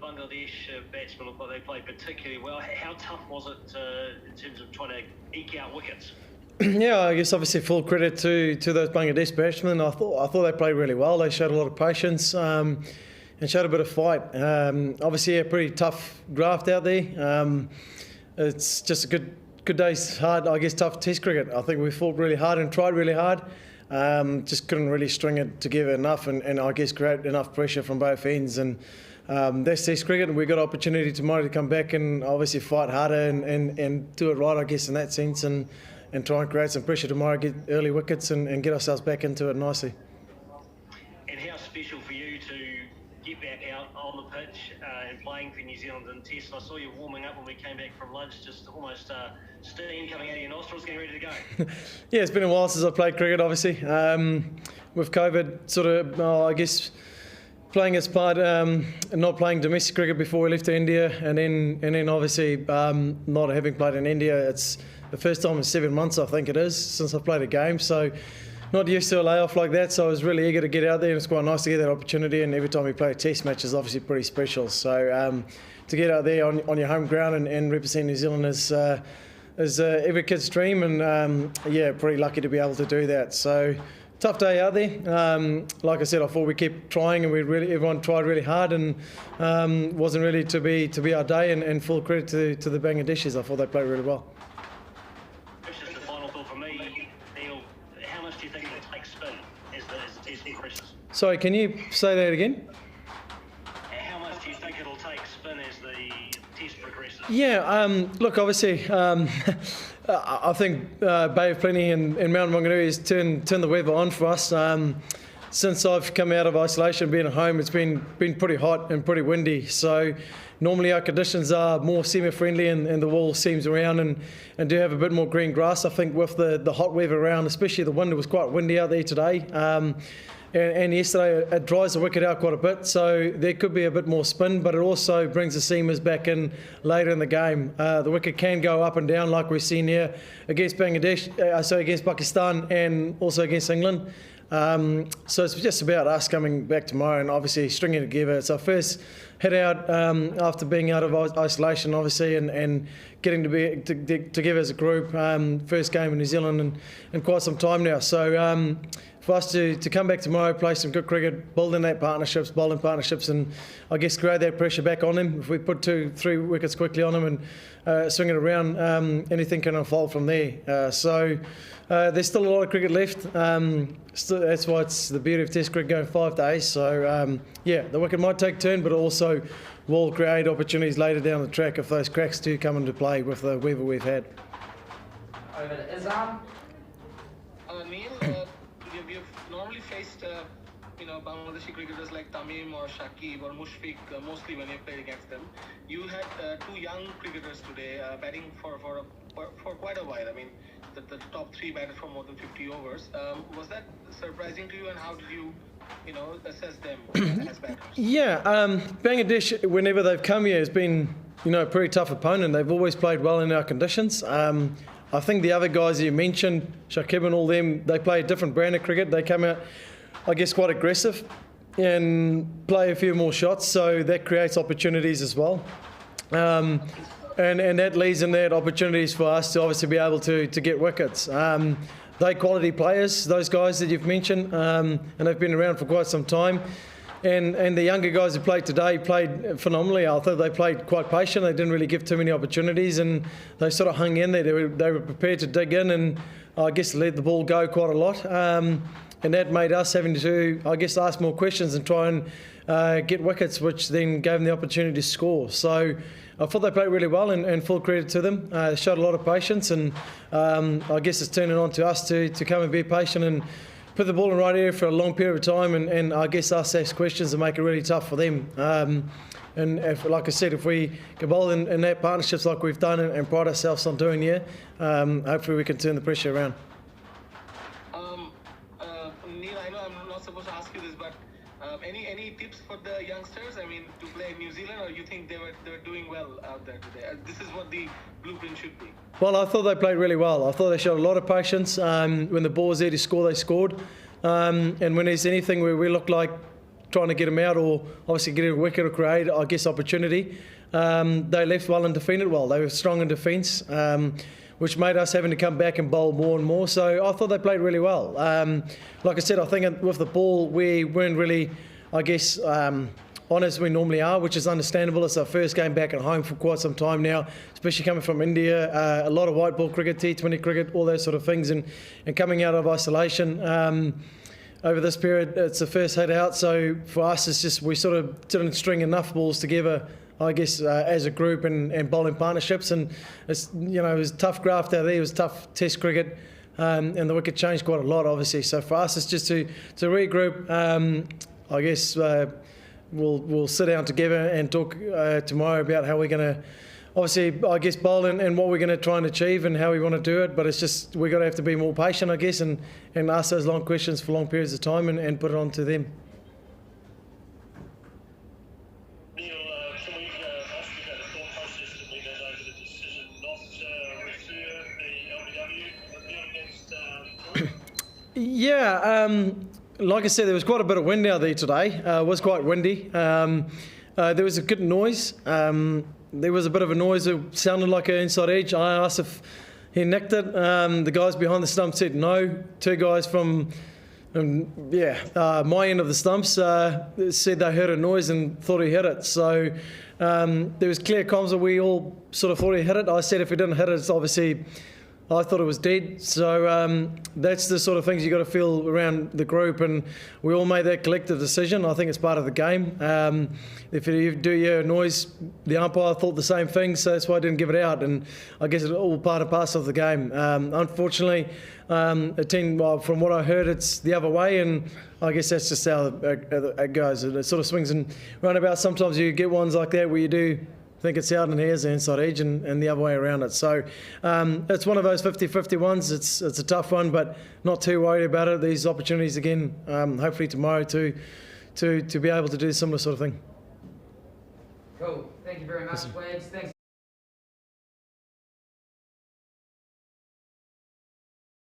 Bangladesh batsmen looked like they played particularly well. How tough was it in terms of trying to eke out wickets? Yeah, I guess obviously full credit to those Bangladesh batsmen. I thought they played really well. They showed a lot of patience and showed a bit of fight. Obviously, a pretty tough graft out there. It's just a good day's hard, I guess, tough Test cricket. I think we fought really hard and tried really hard. Just couldn't really string it together enough and I guess create enough pressure from both ends. And that's Test cricket, and we got opportunity tomorrow to come back and obviously fight harder and do it right, I guess, in that sense, and try and create some pressure tomorrow, get early wickets and get ourselves back into it nicely. And how special for you to get back out on the pitch and playing for New Zealand in Test? I saw you warming up when we came back from lunch, just almost steam coming out of your nostrils, getting ready to go. Yeah, it's been a while since I played cricket, obviously. With COVID, sort of, I guess, playing its part, not playing domestic cricket before we left to India, and then obviously not having played in India. It's the first time in 7 months, I think it is, since I've played a game. So not used to a layoff like that, so I was really eager to get out there, and it's quite nice to get that opportunity. And every time we play a Test match is obviously pretty special. So to get out there on your home ground and represent New Zealand is every kid's dream, and yeah, pretty lucky to be able to do that. So tough day out there. Like I said, I thought we kept trying, and everyone tried really hard, and wasn't really to be our day. And full credit to the Bangladeshis. I thought they played really well. Just the final thought for me, Neil. How much do you think it will take spin as the Test progresses? Sorry, can you say that again? How much do you think it'll take spin as the Test progresses? Yeah, look, obviously, I think Bay of Plenty and Mount Maunganui has turned the weather on for us. Since I've come out of isolation, being at home, it's been pretty hot and pretty windy. So normally our conditions are more semi-friendly and the wall seams around and do have a bit more green grass. I think with the hot weather around, especially the wind, it was quite windy out there today. And yesterday it dries the wicket out quite a bit, so there could be a bit more spin, but it also brings the seamers back in later in the game. The wicket can go up and down like we've seen here against Bangladesh, against Pakistan and also against England. So it's just about us coming back tomorrow and obviously stringing it together. It's our first hit out after being out of isolation, obviously, and getting to be together as a group. First game in New Zealand in quite some time now. So for us to come back tomorrow, play some good cricket, building that bowling partnerships, and I guess create that pressure back on him. If we put 2-3 wickets quickly on him and swing it around, anything can unfold from there. So there's still a lot of cricket left. That's why it's the beauty of Test cricket going 5 days. So yeah, the wicket might take a turn, but also will create opportunities later down the track if those cracks do come into play with the weather we've had. Over to Isam. Neil, you've normally faced Bangladeshi cricketers like Tamim or Shakib or Mushfiq mostly when you played against them. You had two young cricketers today batting for quite a while. I mean, the top three batted for more than 50 overs. Was that surprising to you, and how did you assess them as batters? Yeah, Bangladesh, whenever they've come here, has been a pretty tough opponent. They've always played well in our conditions. I think the other guys you mentioned, Shakib and all them, they play a different brand of cricket. They come out, I guess, quite aggressive and play a few more shots, so that creates opportunities as well. And that leads in that opportunities for us to obviously be able to get wickets. They're quality players, those guys that you've mentioned, and they've been around for quite some time. And the younger guys who played today played phenomenally. I thought they played quite patient. They didn't really give too many opportunities, and they sort of hung in there. They were prepared to dig in and I guess let the ball go quite a lot. And that made us having to, I guess, ask more questions and try and get wickets, which then gave them the opportunity to score. So I thought they played really well, and full credit to them. They showed a lot of patience, and I guess it's turning on to us to come and be patient and put the ball in the right area for a long period of time, and I guess us ask questions and make it really tough for them. And like I said, if we can bowl in that partnerships like we've done and pride ourselves on doing here, hopefully we can turn the pressure around. Neil, I know I'm not supposed to ask you this, but any tips for the youngsters? I mean, to play in New Zealand, or you think they were doing well out there today? This is what the blueprint should be. Well, I thought they played really well. I thought they showed a lot of patience. When the ball was there to score, they scored. And when there's anything where we look like trying to get him out or obviously get a wicket or create, I guess, opportunity. They left well and defended well. They were strong in defence, which made us having to come back and bowl more and more. So I thought they played really well. Like I said, I think with the ball, we weren't really, I guess, on as we normally are, which is understandable. It's our first game back at home for quite some time now, especially coming from India. A lot of white ball cricket, T20 cricket, all those sort of things, and coming out of isolation. Over this period, it's the first hit out, so for us, it's just we sort of didn't string enough balls together, I guess, as a group and bowling partnerships, and it's, you know, it was tough graft out there. It was tough Test cricket, and the wicket changed quite a lot, obviously. So for us, it's just to regroup. I guess we'll sit down together and talk tomorrow about how we're going to, obviously, I guess, bowl and what we're going to try and achieve and how we want to do it. But it's just we're going to have to be more patient, I guess, and ask those long questions for long periods of time and put it on to them. Neil, can we ask you about the thought process that we had over the decision not to refer the LBW against Yeah, like I said, there was quite a bit of wind out there today. It was quite windy. There was a good noise. There was a bit of a noise that sounded like an inside edge. I asked if he nicked it. The guys behind the stump said no. Two guys from my end of the stumps said they heard a noise and thought he hit it. So there was clear comms that we all sort of thought he hit it. I said if he didn't hit it, it's obviously, I thought it was dead. So that's the sort of things you got to feel around the group, and we all made that collective decision. I think it's part of the game. If you do hear a noise, the umpire thought the same thing, so that's why I didn't give it out. And I guess it's all part and parcel of the game. Unfortunately, from what I heard, it's the other way, and I guess that's just how it goes. It sort of swings and roundabouts. Sometimes you get ones like that where you do think it's out and here's the inside edge and the other way around it. So it's one of those 50-50 ones. It's a tough one, but not too worried about it. These opportunities again, hopefully tomorrow to be able to do a similar sort of thing. Cool. Thank you very much, Wags. Thanks.